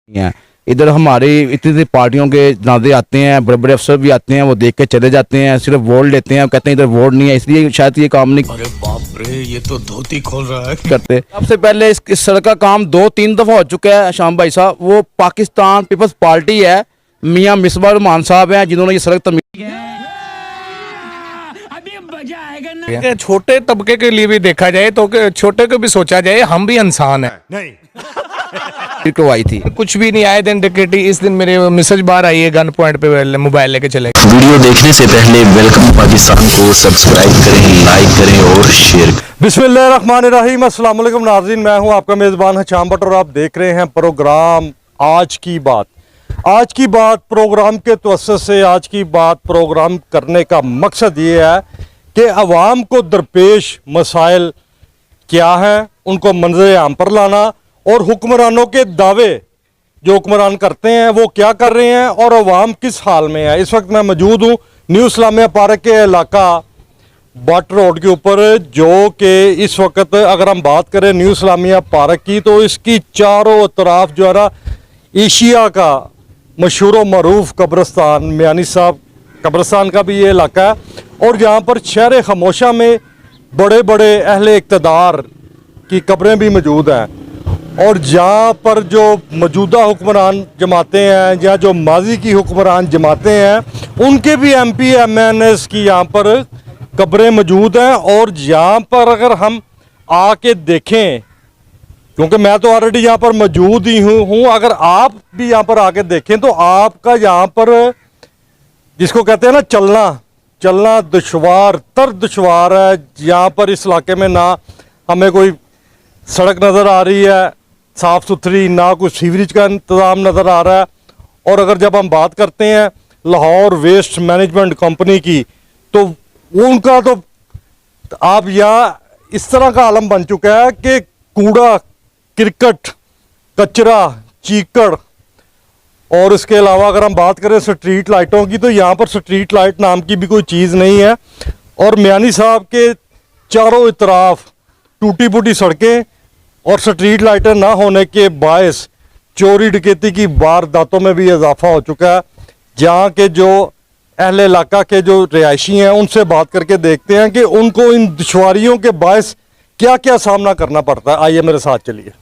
हैं। इधर हमारी इतनी पार्टियों के नादे आते हैं, बड़े बड़े अफसर भी आते हैं, वो देख के चले जाते हैं, सिर्फ वोट लेते हैं, कहते हैं इधर वोट नहीं है, इसलिए शायद ये काम नहीं। अरे बाप रे, ये तो धोती खोल रहा है करते। सबसे पहले इस सड़क का काम 2-3 दफा हो चुका है शाम भाई साहब। वो पाकिस्तान पीपल्स पार्टी है, मियां मिसबा रहमान साहब हैं जिन्होंने ये सड़क छोटे तबके के लिए भी देखा जाए तो छोटे को भी सोचा जाए, हम भी इंसान हैं। नहीं करवाई थी। कुछ भी नहीं आए दिन डिकेटी। इस दिन मेरे मिसेज बाहर आई है, गन पॉइंट पे मोबाइल लेके चले गए। वीडियो देखने से पहले वेलकम पाकिस्तान को सब्सक्राइब करें, लाइक करें और शेयर करें। बिस्मिल्लाहिर्रहमानिर्रहीम। अस्सलाम वालेकुम नाज़रीन, मैं हूं आपका मेज़बान हशाम भट्ट और आप देख रहे हैं प्रोग्राम आज की बात। आज की बात प्रोग्राम के तवस्सुस से आज की बात प्रोग्राम करने का मकसद ये है कि अवाम को दरपेश मसाइल क्या हैं, उनको मंज़र आम पर लाना और हुक्मरानों के दावे जो हुक्मरान करते हैं वो क्या कर रहे हैं और अवाम किस हाल में है। इस वक्त मैं मौजूद हूँ न्यू इस्लामिया पार्क के इलाका बाट रोड के ऊपर, जो कि इस वक्त अगर हम बात करें न्यू इस्लामिया पार्क की तो इसकी चारों तरफ जो है ना एशिया का मशहूर व मरूफ कब्रिस्तान मियानी साहब कब्रिस्तान का भी ये इलाका है और यहाँ पर शहर खामोशा में बड़े बड़े अहले इक़्तिदार की कब्रें भी मौजूद हैं और जहाँ पर जो मौजूदा हुक्मरान जमातें हैं या जो माजी की हुक्मरान जमातें हैं उनके भी MP MNS की यहाँ पर कब्रें मौजूद हैं। और यहाँ पर अगर हम आके देखें, क्योंकि मैं तो ऑलरेडी यहाँ पर मौजूद ही हूँ, अगर आप भी यहाँ पर आके देखें तो आपका यहाँ पर जिसको कहते हैं ना चलना दुश्वार है। यहाँ पर इस इलाके में ना हमें कोई सड़क नज़र आ रही है साफ़ सुथरी, ना कुछ सीवरेज का इंतज़ाम नज़र आ रहा है। और अगर जब हम बात करते हैं लाहौर वेस्ट मैनेजमेंट कंपनी की तो उनका तो आप यहाँ इस तरह का आलम बन चुका है कि कूड़ा, क्रिकेट, कचरा, चीकड़ और इसके अलावा अगर हम बात करें स्ट्रीट लाइटों की तो यहाँ पर स्ट्रीट लाइट नाम की भी कोई चीज़ नहीं है। और मियानी साहब के चारों तरफ टूटी फूटी सड़कें और स्ट्रीट लाइटें ना होने के बायस चोरी डकैती की वारदातों में भी इजाफा हो चुका है। जहाँ के जो अहले इलाका के जो रिहायशी हैं उनसे बात करके देखते हैं कि उनको इन दुश्वारियों के बायस क्या क्या सामना करना पड़ता है। आइए मेरे साथ चलिए।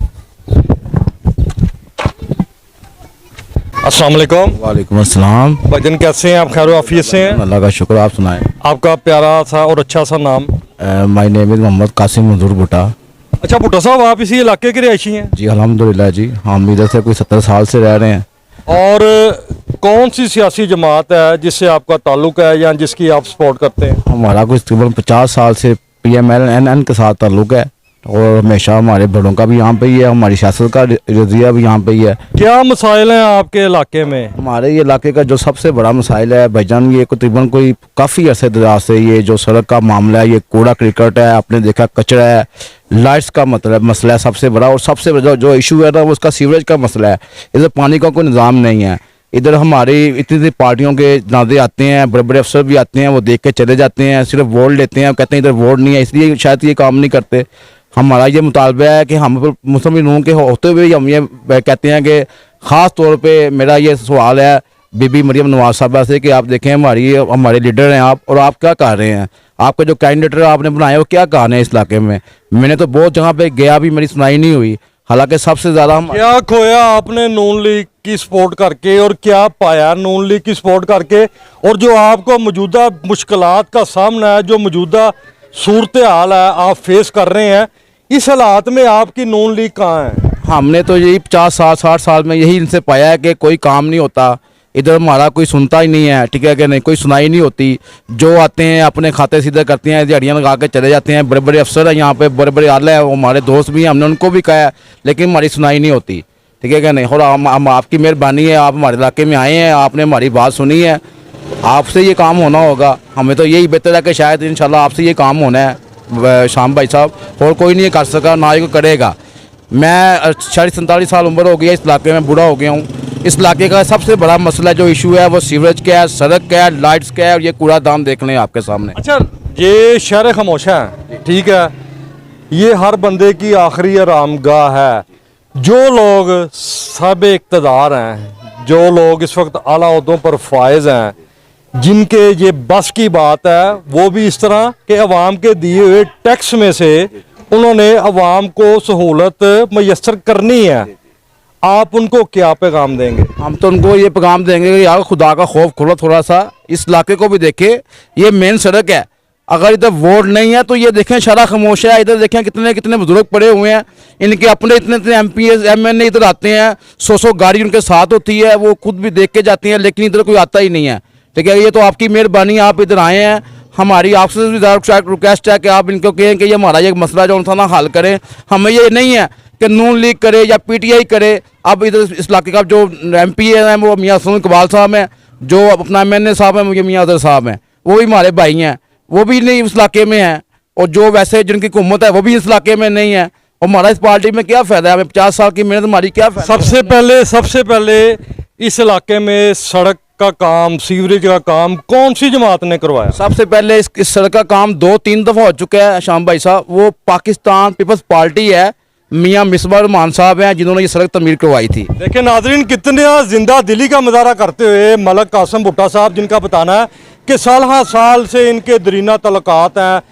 अस्सलाम वालेकुम। वालेकुम अस्सलाम। भजन कैसे हैं आप? खैर आफियत से हैं? अल्लाह का शुक्र, आप सुनाएं। आपका प्यारा सा और अच्छा सा नाम? My name is Mohammad Qasim Manzoor Bhutta. अच्छा भुट्टा साहब, आप इसी इलाके के रिहायशी हैं? जी अल्हम्दुलिल्लाह जी, हम इधर से कोई 70 साल से रह रहे हैं। और कौन सी सियासी जमात है जिससे आपका ताल्लुक है या जिसकी आप सपोर्ट करते हैं? हमारा कुछ तकरीबन 50 साल से PMLN के साथ ताल्लुक है और हमेशा हमारे बड़ों का भी यहाँ पे ही है, हमारी सियासत का रजिया भी यहाँ पे ही है। क्या मसाइल हैं आपके इलाके में? हमारे ये इलाके का जो सबसे बड़ा मसाइल है भाईजान, ये तकरीबन कोई काफ़ी अरसे दराज से ये जो सड़क का मामला है, ये कूड़ा क्रिकेट है, आपने देखा कचरा है, लाइट्स का मतलब मसला है सबसे बड़ा। और सबसे बड़ा जो इशू है ना वो उसका सीवरेज का मसला है। इधर पानी का कोई निज़ाम नहीं है। इधर हमारी इतनी पार्टियों के नादे आते हैं, बड़े बड़े अफसर भी आते हैं, वो देख के चले जाते हैं, सिर्फ वोट लेते हैं, कहते हैं इधर वोट नहीं है, इसलिए शायद ये काम नहीं करते। हमारा ये मुतालबा है कि हम मुस्लिम लोगों के होते हुए हम ये कहते हैं कि ख़ास तौर पे मेरा ये सवाल है बीबी मरियम नवाज साहबा से कि आप देखें हमारे लीडर हैं आप, और आप क्या कर रहे हैं? आपका जो कैंडिडेट आपने बनाया वो क्या कर रहे हैं इस इलाके में? मैंने तो बहुत जगह पे गया भी, मेरी सुनाई नहीं हुई। हालांकि सबसे ज़्यादा हम क्या खोया आपने नून लीग की सपोर्ट करके और क्या पाया नून लीग की सपोर्ट करके? और जो आपको मौजूदा मुश्किलात का सामना है, जो मौजूदा सूरत हाल है आप फेस कर रहे हैं, इस हालात में आपकी नून लीग कहाँ है? हमने तो यही 50-60 साल में यही इनसे पाया है कि कोई काम नहीं होता। इधर हमारा कोई सुनता ही नहीं है, ठीक है कि नहीं, कोई सुनाई नहीं होती। जो आते हैं अपने खाते सीधे करते हैं, दिहाड़ियाँ लगा के चले जाते हैं। बड़े बड़े अफसर हैं यहाँ पे, बड़े बड़े आले हैं, हमारे दोस्त भी हैं, हमने उनको भी कहा है लेकिन हमारी सुनाई नहीं होती, ठीक है कि नहीं। और हम आपकी मेहरबानी है, आप हमारे इलाके में आए हैं, आपने हमारी बात सुनी है, आपसे ये काम होना होगा। हमें तो यही बेहतर है कि शायद इंशाल्लाह आपसे ये काम होना है शाम भाई साहब, और कोई नहीं कर सका ना ही कोई करेगा। मैं 47 साल उम्र हो गई है, इस इलाके में बूढ़ा हो गया हूँ। इस इलाके का सबसे बड़ा मसला जो इशू है वो सीवरेज का है, सड़क का है, लाइट्स का है और ये कूड़ादान देख लें आपके सामने। अच्छा, ये शहर खामोशा है, ठीक है, ये हर बंदे की आखिरी आरामगाह है। जो लोग सब इक़्तिदार हैं, जो लोग इस वक्त आला ओहदों पर फायज हैं, जिनके ये बस की बात है, वो भी इस तरह के अवाम के दिए हुए टैक्स में से उन्होंने अवाम को सहूलत मैसर करनी है, आप उनको क्या पैगाम देंगे? हम तो उनको ये पैगाम देंगे कि यार खुदा का खौफ करो थोड़ा सा, इस इलाके को भी देखे, ये मेन सड़क है, अगर इधर वोट नहीं है तो ये देखें शरा खामोश है, इधर देखें कितने कितने बुजुर्ग पड़े हुए हैं, इनके अपने इतने इतने MP MNA इधर आते हैं, 100 गाड़ी उनके साथ होती है, वो खुद भी देख के जाती हैं, लेकिन इधर कोई आता ही नहीं है। ठीक है, ये तो आपकी मेहरबानी, आप इधर आए हैं, हमारी आपसे भी रिक्वेस्ट है कि आप इनको कहें कि ये हमारा ये मसला जो था ना हल करें। हमें ये नहीं है कि नून लीग करे या PTI करे। अब इधर इस इलाके का जो MP है वो मियाँ हसन इकबाल साहब हैं, जो अपना MNA साहब हैं मुझे मियाँ अदर साहब हैं, वो भी हमारे भाई हैं, वो भी नहीं इस इलाके में हैं, और जो वैसे जिनकी हुकूमत है वो भी इस इलाके में नहीं है, और हमारा इस पार्टी में क्या फ़ायदा है? हमें 50 साल की मेहनत हमारी क्या फ़ायदा? सबसे पहले इस इलाके में सड़क का काम, सीवरेज का काम कौन सी जमात ने करवाया? सबसे पहले इस सड़क का काम 2-3 दफ़ा हो चुका है शाम भाई साहब, वो पाकिस्तान पीपल्स पार्टी है, मियाँ मिसबा रहमान साहब हैं जिन्होंने ये सड़क तमीर करवाई थी। देखिए नाजरीन, कितने जिंदा दिली का मुजाहरा करते हुए मलक कासम भुट्टा साहब, जिनका बताना है कि साल हाँ साल से इनके दरीना तल्लुकात हैं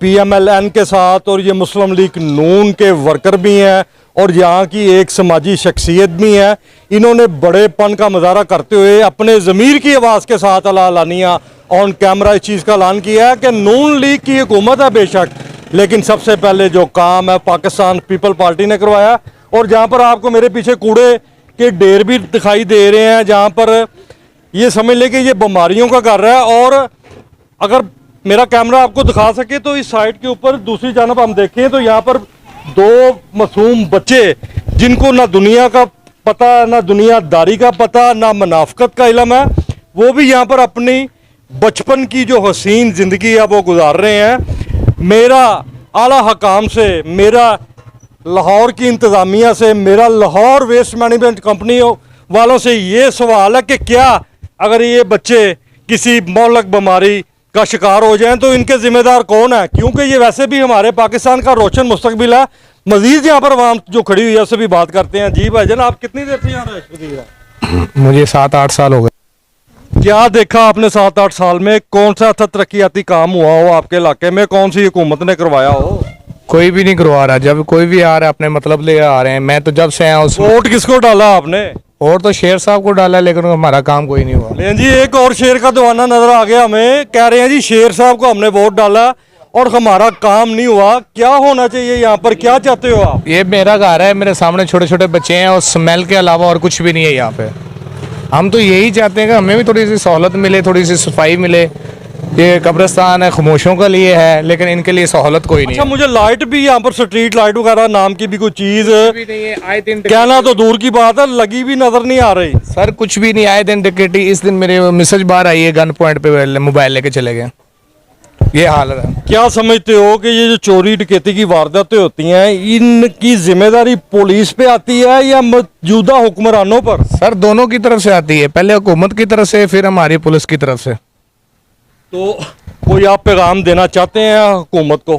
PMLN के साथ, और ये मुस्लिम लीग नून के वर्कर भी हैं और यहाँ की एक समाजी शख्सियत भी है। इन्होंने बड़ेपन का मुजाहरा करते हुए अपने ज़मीर की आवाज़ के साथ अलानिया ऑन कैमरा इस चीज़ का ऐलान किया है कि नून लीग की हुकूमत है बेशक, लेकिन सबसे पहले जो काम है पाकिस्तान पीपल पार्टी ने करवाया। और जहाँ पर आपको मेरे पीछे कूड़े के ढेर भी दिखाई दे रहे हैं, जहाँ पर ये समझ लें कि ये बीमारियों का घर है। और अगर मेरा कैमरा आपको दिखा सके तो इस साइड के ऊपर दूसरी जानब हम देखें तो यहाँ पर 2 मासूम बच्चे, जिनको ना दुनिया का पता, ना दुनियादारी का पता, ना मुनाफकत का इल्म है, वो भी यहाँ पर अपनी बचपन की जो हसीन ज़िंदगी है वो गुजार रहे हैं। मेरा आला हकाम से, मेरा लाहौर की इंतज़ामिया से, मेरा लाहौर वेस्ट मैनेजमेंट कंपनी वालों से ये सवाल है कि क्या अगर ये बच्चे किसी मौलक बीमारी का शिकार हो जाएं तो इनके ज़िम्मेदार कौन है? क्योंकि ये वैसे भी हमारे पाकिस्तान का रोशन मुस्तकबिल है। मज़ीद यहाँ पर आवाम जो खड़ी हुई है उससे भी बात करते हैं। जी भाईजान, आप कितनी देर से यहाँ रहे? मुझे 7-8 साल हो गए। क्या देखा आपने 7-8 साल में? कौन सा अच्छा तरक्याती काम हुआ हो आपके इलाके में? कौन सी हुकूमत ने करवाया हो? कोई भी नहीं करवा रहा, जब कोई भी आ रहा है अपने मतलब ले आ रहे हैं। मैं तो जब से आया उस वोट किसको डाला आपने? और तो शेर साहब को डाला, लेकिन हमारा काम कोई नहीं हुआ। लेकिन जी एक और शेर का दीवाना नजर आ गया हमें, कह रहे हैं जी शेर साहब को हमने वोट डाला और हमारा काम नहीं हुआ। क्या होना चाहिए यहाँ पर? क्या चाहते हो आप? ये मेरा घर है, मेरे सामने छोटे छोटे बच्चे हैं और स्मेल के अलावा और कुछ भी नहीं है यहाँ पे। हम तो यही चाहते हैं कि हमें भी थोड़ी सी सहूलत मिले, थोड़ी सी सफाई मिले। ये कब्रिस्तान है, खामोशों के लिए है, लेकिन इनके लिए सहूलत कोई नहीं अच्छा, मुझे लाइट भी यहाँ पर, स्ट्रीट लाइट वगैरह नाम की भी कोई चीज़ है। आए दिन कहना तो दूर की बात है, लगी भी नजर नहीं आ रही। सर कुछ भी नहीं, आए दिन डिकेटी। इस दिन मेरे मैसेज बाहर आई है, गन पॉइंट पे मोबाइल लेके चले गए। ये हाल है। क्या समझते हो कि ये जो चोरी डकैती की वारदातें होती हैं, इनकी जिम्मेदारी पुलिस पे आती है या मौजूदा हुक्मरानों पर? सर दोनों की तरफ से आती है, पहले हुकूमत की तरफ से, फिर हमारी पुलिस की तरफ से। तो कोई आप पैगाम देना चाहते हैं हुकूमत को?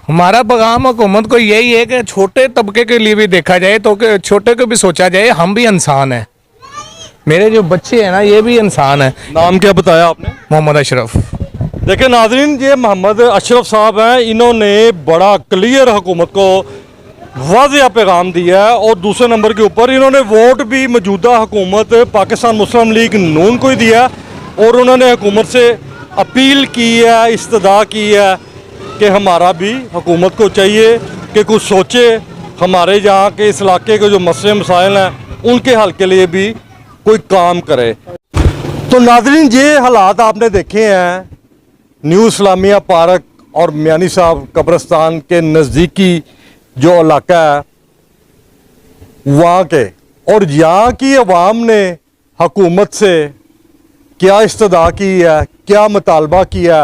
हमारा पैगाम हुकूमत को यही है कि छोटे तबके के लिए भी देखा जाए, तो कि छोटे को भी सोचा जाए, हम भी इंसान हैं। मेरे जो बच्चे हैं ना, ये भी इंसान है। नाम क्या बताया आपने? मोहम्मद अशरफ। देखिए नाजरीन, ये मोहम्मद अशरफ साहब हैं, इन्होंने बड़ा क्लियर हुकूमत को वाज़ेह पैगाम दिया है। और दूसरे नंबर के ऊपर इन्होंने वोट भी मौजूदा हुकूमत पाकिस्तान मुस्लिम लीग नून को ही दिया, और उन्होंने हुकूमत से अपील की है, इस्तदा की है कि हमारा भी हुकूमत को चाहिए कि कुछ सोचे, हमारे यहाँ के इस इलाके के जो मसले मसाइल हैं उनके हल के लिए भी कोई काम करे। तो नाज़रीन, ये हालात आपने देखे हैं न्यू इस्लामिया पार्क और मियानी साहब कब्रिस्तान के नज़दीकी जो इलाका है वहाँ के, और यहाँ की अवाम ने हुकूमत से क्या इस्तदा की है, क्या मुतालबा किया।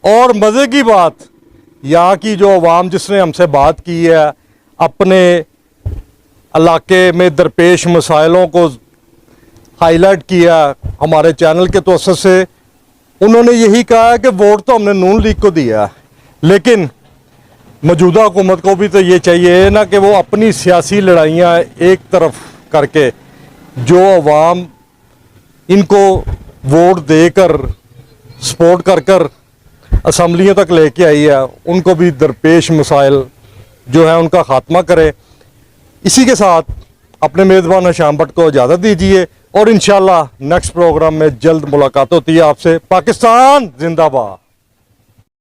और मज़े की बात, यहाँ की जो अवाम जिसने हमसे बात की है, अपने इलाके में दरपेश मसाइलों को हाईलाइट किया हमारे चैनल के तवज्जुह से, उन्होंने यही कहा है कि वोट तो हमने नून लीग को दिया, लेकिन मौजूदा हुकूमत को भी तो ये चाहिए ना कि वो अपनी सियासी लड़ाइयाँ एक तरफ करके जो अवाम इनको वोट देकर सपोर्ट कर कर असम्बलियों तक लेके आई है, उनको भी दरपेश मसाइल जो है उनका खात्मा करे। इसी के साथ अपने मेज़बान हशाम भट्ट को इजाज़त दीजिए और इंशाल्लाह नेक्स्ट प्रोग्राम में जल्द मुलाकात होती है आपसे। पाकिस्तान जिंदाबाद।